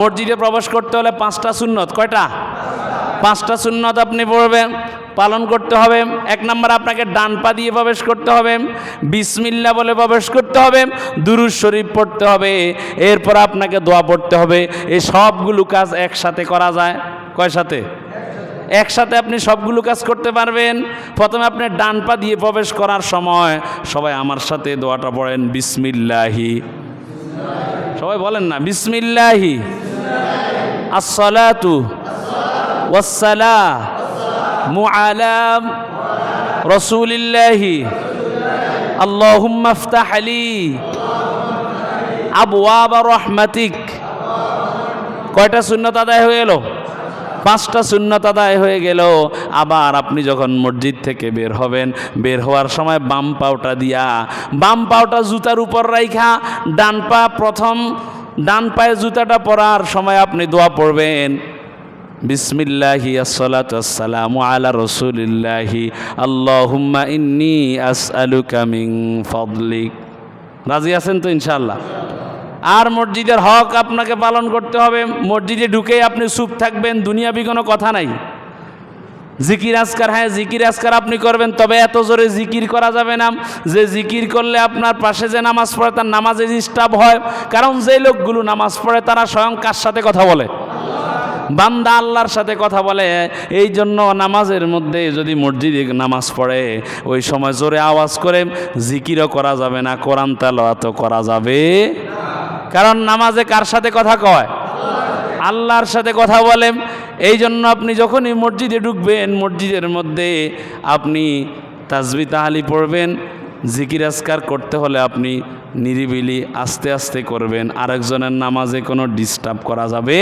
মসজিদে প্রবেশ করতে হলে 5টা সুন্নত। কয়টা? 5টা সুন্নত আপনি পড়বেন, পালন করতে হবে। 1 নম্বর, আপনাকে ডান পা দিয়ে প্রবেশ করতে হবে, বিসমিল্লাহ বলে প্রবেশ করতে হবে, দুরূদ শরীফ পড়তে হবে, এরপর আপনাকে দোয়া পড়তে হবে। এই সবগুলো কাজ একসাথে করা যায়। কয় সাথে? একসাথে আপনি সবগুলো কাজ করতে পারবেন। প্রথমে আপনি ডান পা দিয়ে প্রবেশ করার সময় সবাই আমার সাথে দোয়াটা পড়েন, বিসমিল্লাহি। সবাই বলেন না, বিসমিল্লাহি আসসালাতু ওয়াসসালামু আলা রাসূলিল্লাহি আল্লাহুম্মা ইফতাহ লি আবওয়াব রাহমাতিক। কয়টা সুন্নাত আদায় হয়ে গেল? 5টা সুন্নাত আদায় হয়ে গেল। আবার আপনি যখন মসজিদ থেকে বের হবেন, বের হওয়ার সময় বাম পাওটা দিয়া, বাম পাওটা জুতার উপর রাইখা ডান পা প্রথম, ডান পায়ে জুতাটা পরার সময় আপনি দোয়া পড়বেন, বিসমিল্লাহি আসসালাতু ওয়াসসালামু আলা রাসূলিল্লাহি আল্লাহুম্মা ইন্নী আসআলুকা মিন ফাদলিক। রাজি আছেন তো ইনশাআল্লাহ? আর মসজিদের হক আপনাকে পালন করতে হবে। মসজিদে ঢুকেই আপনি চুপ থাকবেন, দুনিয়াবি কোনো কথা নাই। জিকির আজকার, হ্যাঁ জিকির আজকার আপনি করবেন, তবে এত জোরে জিকির করা যাবে না যে জিকির করলে আপনার পাশে যে নামাজ পড়ে তার নামাজে ডিস্টার্ব হয়। কারণ যে লোকগুলো নামাজ পড়ে তারা স্বয়ং কার সাথে কথা বলে? বান্দা আল্লাহর সাথে কথা বলে। এই জন্য নামাজের মধ্যে যদি মসজিদে নামাজ পড়ে ওই সময় জোরে আওয়াজ করে জিকিরও করা যাবে না, কোরআন তেলাওয়াতও করা যাবে। কারণ নামাজে কার সাথে কথা কয়? আল্লাহর সাথে কথা বলে। এই জন্য আপনি যখনই মসজিদে ঢুকবেন, মসজিদের মধ্যে আপনি তাসবিহ তাহলিল পড়বেন। জিকির আজকার করতে হলে আপনি নিরিবিলি আস্তে আস্তে করবেন, আরেকজনের নামাজে কোনো ডিস্টার্ব করা যাবে